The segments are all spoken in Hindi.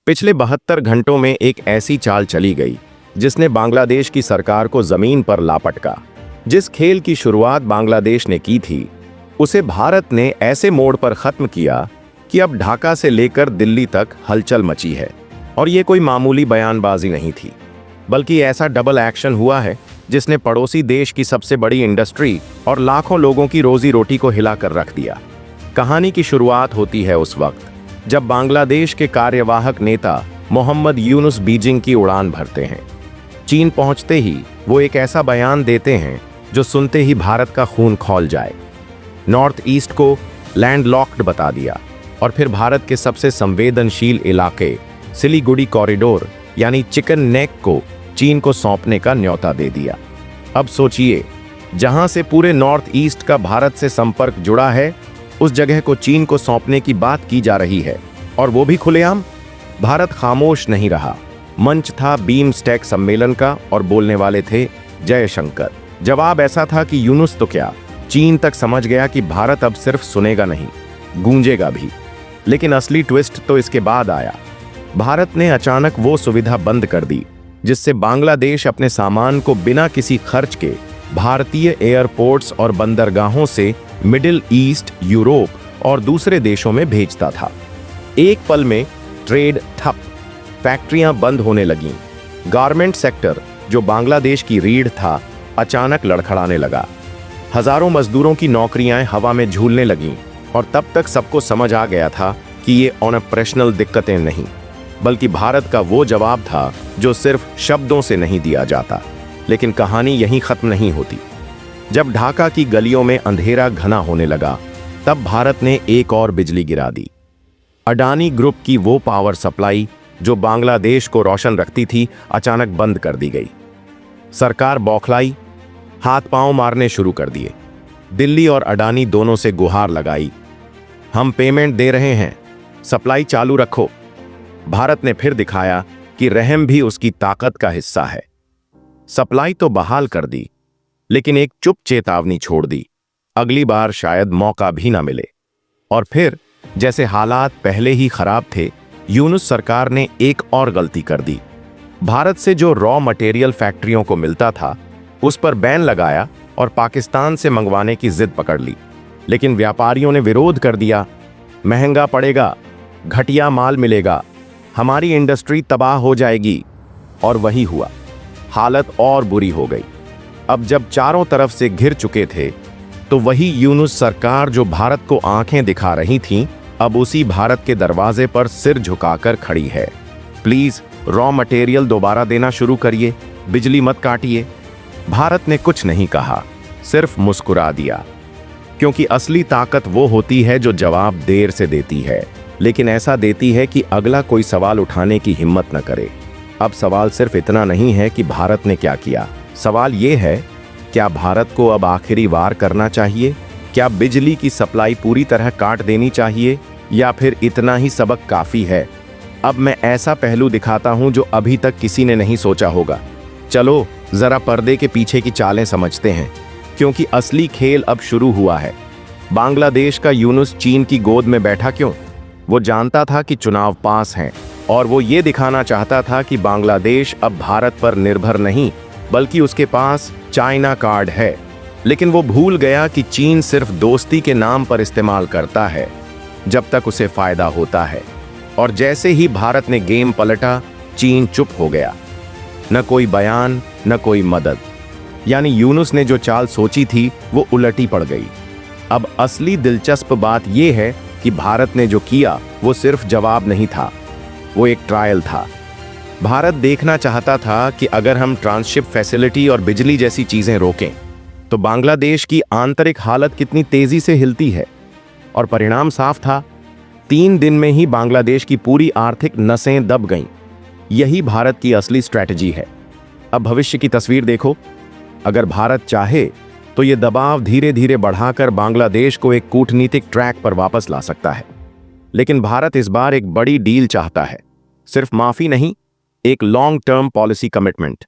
पिछले 72 घंटों में एक ऐसी चाल चली गई जिसने बांग्लादेश की सरकार को जमीन पर लापटका। जिस खेल की शुरुआत बांग्लादेश ने की थी उसे भारत ने ऐसे मोड़ पर खत्म किया कि अब ढाका से लेकर दिल्ली तक हलचल मची है। और ये कोई मामूली बयानबाजी नहीं थी, बल्कि ऐसा डबल एक्शन हुआ है जिसने पड़ोसी देश की सबसे बड़ी इंडस्ट्री और लाखों लोगों की रोजी रोटी को हिलाकर रख दिया। कहानी की शुरुआत होती है उस वक्त जब बांग्लादेश के कार्यवाहक नेता मोहम्मद यूनुस बीजिंग की उड़ान भरते हैं। चीन पहुंचते ही वो एक ऐसा बयान देते हैं जो सुनते ही भारत का खून खौल जाए। नॉर्थ ईस्ट को लैंडलॉक्ड बता दिया और फिर भारत के सबसे संवेदनशील इलाके सिलीगुड़ी कॉरिडोर यानी चिकन नेक को चीन को सौंपने का न्योता दे दिया। अब सोचिए, जहां से पूरे नॉर्थ ईस्ट का भारत से संपर्क जुड़ा है उस जगह को चीन को सौंपने की बात की जा रही है, और वो भी खुलेआम। भारत खामोश नहीं रहा। मंच था बीमस्टेक सम्मेलन का और बोलने वाले थे जयशंकर। जवाब ऐसा था कि यूनुस तो क्या, चीन तक समझ गया कि भारत अब सिर्फ सुनेगा नहीं, गूंजेगा भी। लेकिन असली ट्विस्ट तो इसके बाद आया। भारत ने अचानक वो सुविधा बंद कर दी जिससे बांग्लादेश अपने सामान को बिना किसी खर्च के भारतीय एयरपोर्ट्स और बंदरगाहों से मिडिल ईस्ट, यूरोप और दूसरे देशों में भेजता था। एक पल में ट्रेड ठप, फैक्ट्रियां बंद होने लगीं। गारमेंट सेक्टर, जो बांग्लादेश की रीढ़ था, अचानक लड़खड़ाने लगा। हजारों मजदूरों की नौकरियां हवा में झूलने लगीं और तब तक सबको समझ आ गया था कि ये ऑपरेशनल दिक्कतें नहीं, बल्कि भारत का वो जवाब था जो सिर्फ शब्दों से नहीं दिया जाता। लेकिन कहानी यहीं खत्म नहीं होती। जब ढाका की गलियों में अंधेरा घना होने लगा तब भारत ने एक और बिजली गिरा दी। अडानी ग्रुप की वो पावर सप्लाई जो बांग्लादेश को रोशन रखती थी, अचानक बंद कर दी गई। सरकार बौखलाई, हाथ पांव मारने शुरू कर दिए। दिल्ली और अडानी दोनों से गुहार लगाई, हम पेमेंट दे रहे हैं, सप्लाई चालू रखो। भारत ने फिर दिखाया कि रहम भी उसकी ताकत का हिस्सा है। सप्लाई तो बहाल कर दी, लेकिन एक चुप चेतावनी छोड़ दी, अगली बार शायद मौका भी ना मिले। और फिर जैसे हालात पहले ही खराब थे, यूनुस सरकार ने एक और गलती कर दी। भारत से जो रॉ मटेरियल फैक्ट्रियों को मिलता था उस पर बैन लगाया और पाकिस्तान से मंगवाने की जिद पकड़ ली। लेकिन व्यापारियों ने विरोध कर दिया, महंगा पड़ेगा, घटिया माल मिलेगा, हमारी इंडस्ट्री तबाह हो जाएगी। और वही हुआ, हालत और बुरी हो गई। अब जब चारों तरफ से घिर चुके थे तो वही यूनुस सरकार जो भारत को आंखें दिखा रही थी, अब उसी भारत के दरवाजे पर सिर झुकाकर खड़ी है। प्लीज रॉ मटेरियल दोबारा देना शुरू करिए, बिजली मत काटिए। भारत ने कुछ नहीं कहा, सिर्फ मुस्कुरा दिया, क्योंकि असली ताकत वो होती है जो जवाब देर से देती है, लेकिन ऐसा देती है कि अगला कोई सवाल उठाने की हिम्मत न करे। अब सवाल सिर्फ इतना नहीं है कि भारत ने क्या किया, सवाल ये है, क्या भारत को अब आखिरी वार करना चाहिए? क्या बिजली की सप्लाई पूरी तरह काट देनी चाहिए, या फिर इतना ही सबक काफी है? अब मैं ऐसा पहलू दिखाता हूं जो अभी तक किसी ने नहीं सोचा होगा। चलो जरा पर्दे के पीछे की चालें समझते हैं, क्योंकि असली खेल अब शुरू हुआ है। बांग्लादेश का यूनुस चीन की गोद में बैठा क्यों? वो जानता था कि चुनाव पास हैं और वो ये दिखाना चाहता था कि बांग्लादेश अब भारत पर निर्भर नहीं, बल्कि उसके पास चाइना कार्ड है। लेकिन वो भूल गया कि चीन सिर्फ दोस्ती के नाम पर इस्तेमाल करता है जब तक उसे फायदा होता है। और जैसे ही भारत ने गेम पलटा, चीन चुप हो गया। न कोई बयान, न कोई मदद। यानी यूनुस ने जो चाल सोची थी वो उलटी पड़ गई। अब असली दिलचस्प बात यह है कि भारत ने जो किया वो सिर्फ जवाब नहीं था, वो एक ट्रायल था। भारत देखना चाहता था कि अगर हम ट्रांसशिप फैसिलिटी और बिजली जैसी चीजें रोकें तो बांग्लादेश की आंतरिक हालत कितनी तेजी से हिलती है। और परिणाम साफ था, 3 दिन में ही बांग्लादेश की पूरी आर्थिक नसें दब गईं। यही भारत की असली स्ट्रैटेजी है। अब भविष्य की तस्वीर देखो। अगर भारत चाहे तो ये दबाव धीरे धीरे बढ़ाकर बांग्लादेश को एक कूटनीतिक ट्रैक पर वापस ला सकता है। लेकिन भारत इस बार एक बड़ी डील चाहता है, सिर्फ माफी नहीं, एक long term policy commitment.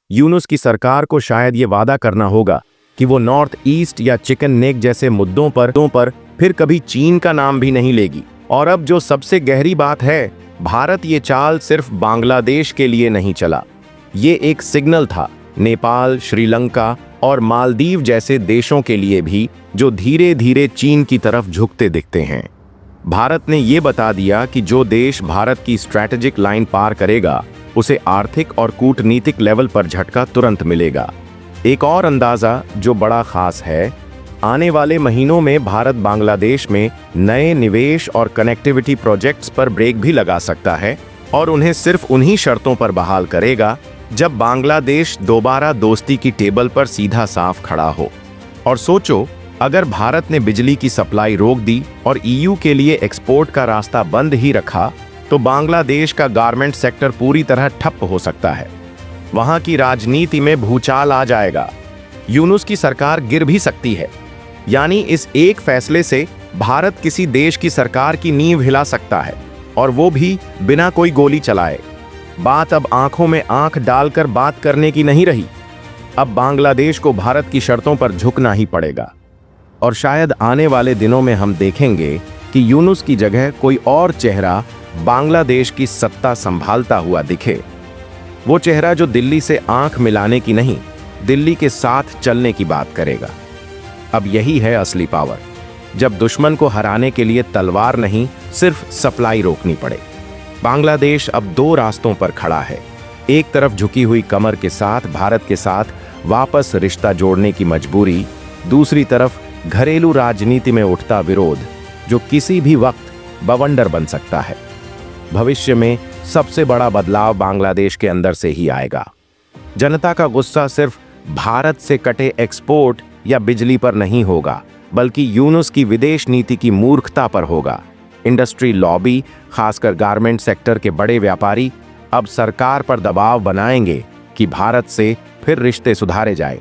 Yunus की सरकार को शायद ये वादा करना होगा कि वो नॉर्थ ईस्ट या चिकन नेक जैसे मुद्दों पर फिर कभी चीन का नाम भी नहीं लेगी। और अब जो सबसे गहरी बात है, भारत ये चाल सिर्फ बांग्लादेश के लिए नहीं चला, ये एक सिग्नल था नेपाल, श्रीलंका और मालदीव जैसे देशों के लिए भी, जो धीरे धीरे चीन की तरफ झुकते दिखते हैं। भारत ने ये बता दिया कि जो देश भारत की स्ट्रैटेजिक लाइन पार करेगा, उसे आर्थिक और कूटनीतिक लेवल पर झटका तुरंत मिलेगा। एक और अंदाजा जो बड़ा खास है, आने वाले महीनों में भारत बांग्लादेश में नए निवेश और कनेक्टिविटी प्रोजेक्ट्स पर ब्रेक भी लगा सकता है और उन्हें सिर्फ उन्हीं शर्तों पर बहाल करेगा जब बांग्लादेश दोबारा दोस्ती की टेबल पर सीधा साफ खड़ा हो। और सोचो, अगर भारत ने बिजली की सप्लाई रोक दी और ईयू के लिए एक्सपोर्ट का रास्ता बंद ही रखा, तो बांग्लादेश का गारमेंट सेक्टर पूरी तरह ठप हो सकता है। वहां की राजनीति में भूचाल आ जाएगा, यूनुस की सरकार गिर भी सकती है। यानी इस एक फैसले से भारत किसी देश की सरकार की नींव हिला सकता है, और वो भी बिना कोई गोली चलाए। बात अब आंखों में आंख डालकर बात करने की नहीं रही, अब बांग्लादेश को भारत की शर्तों पर झुकना ही पड़ेगा। और शायद आने वाले दिनों में हम देखेंगे कि यूनुस की जगह कोई और चेहरा बांग्लादेश की सत्ता संभालता हुआ दिखे। वो चेहरा जो दिल्ली से आंख मिलाने की नहीं, दिल्ली के साथ चलने की बात करेगा। अब यही है असली पावर, जब दुश्मन को हराने के लिए तलवार नहीं, सिर्फ सप्लाई रोकनी पड़े। बांग्लादेश अब दो रास्तों पर खड़ा है। एक तरफ झुकी हुई कमर के साथ भारत के साथ वापस रिश्ता जोड़ने की मजबूरी, दूसरी तरफ घरेलू राजनीति में उठता विरोध, जो किसी भी वक्त बवंडर बन सकता है। भविष्य में सबसे बड़ा बदलाव बांग्लादेश के अंदर से ही आएगा। जनता का गुस्सा सिर्फ भारत से कटे एक्सपोर्ट या बिजली पर नहीं होगा, बल्कि यूनुस की विदेश नीति की मूर्खता पर होगा। इंडस्ट्री लॉबी, खासकर गारमेंट सेक्टर के बड़े व्यापारी, अब सरकार पर दबाव बनाएंगे कि भारत से फिर रिश्ते सुधारे जाए।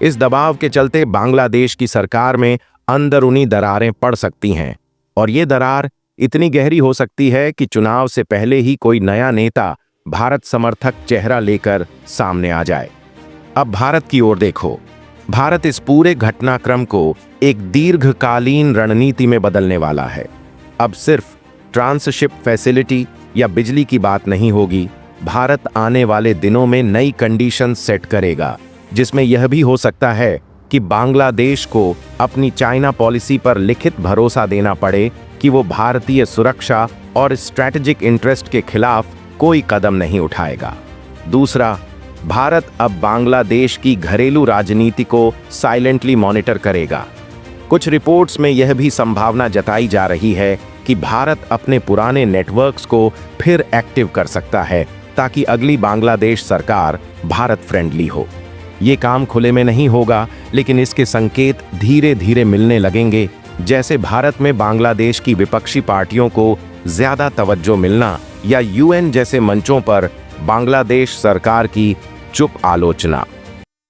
इस दबाव के चलते बांग्लादेश की सरकार में अंदरूनी दरारें पड़ सकती हैं, और ये दरार इतनी गहरी हो सकती है कि चुनाव से पहले ही कोई नया नेता भारत समर्थक चेहरा लेकर सामने आ जाए। अब भारत की ओर देखो, भारत इस पूरे घटनाक्रम को एक दीर्घकालीन रणनीति में बदलने वाला है। अब सिर्फ ट्रांसशिप फैसिलिटी या बिजली की बात नहीं होगी, भारत आने वाले दिनों में नई कंडीशन सेट करेगा, जिसमें यह भी हो सकता है कि बांग्लादेश को अपनी चाइना पॉलिसी पर लिखित भरोसा देना पड़े कि वो भारतीय सुरक्षा और स्ट्रैटेजिक इंटरेस्ट के खिलाफ कोई कदम नहीं उठाएगा। दूसरा, भारत अब बांग्लादेश की घरेलू राजनीति को साइलेंटली मॉनिटर करेगा। कुछ रिपोर्ट्स में यह भी संभावना जताई जा रही है कि भारत अपने पुराने नेटवर्क्स को फिर एक्टिव कर सकता है, ताकि अगली बांग्लादेश सरकार भारत फ्रेंडली हो। ये काम खुले में नहीं होगा, लेकिन इसके संकेत धीरे धीरे मिलने लगेंगे, जैसे भारत में बांग्लादेश की विपक्षी पार्टियों को ज्यादा तवज्जो मिलना या यूएन जैसे मंचों पर बांग्लादेश सरकार की चुप आलोचना।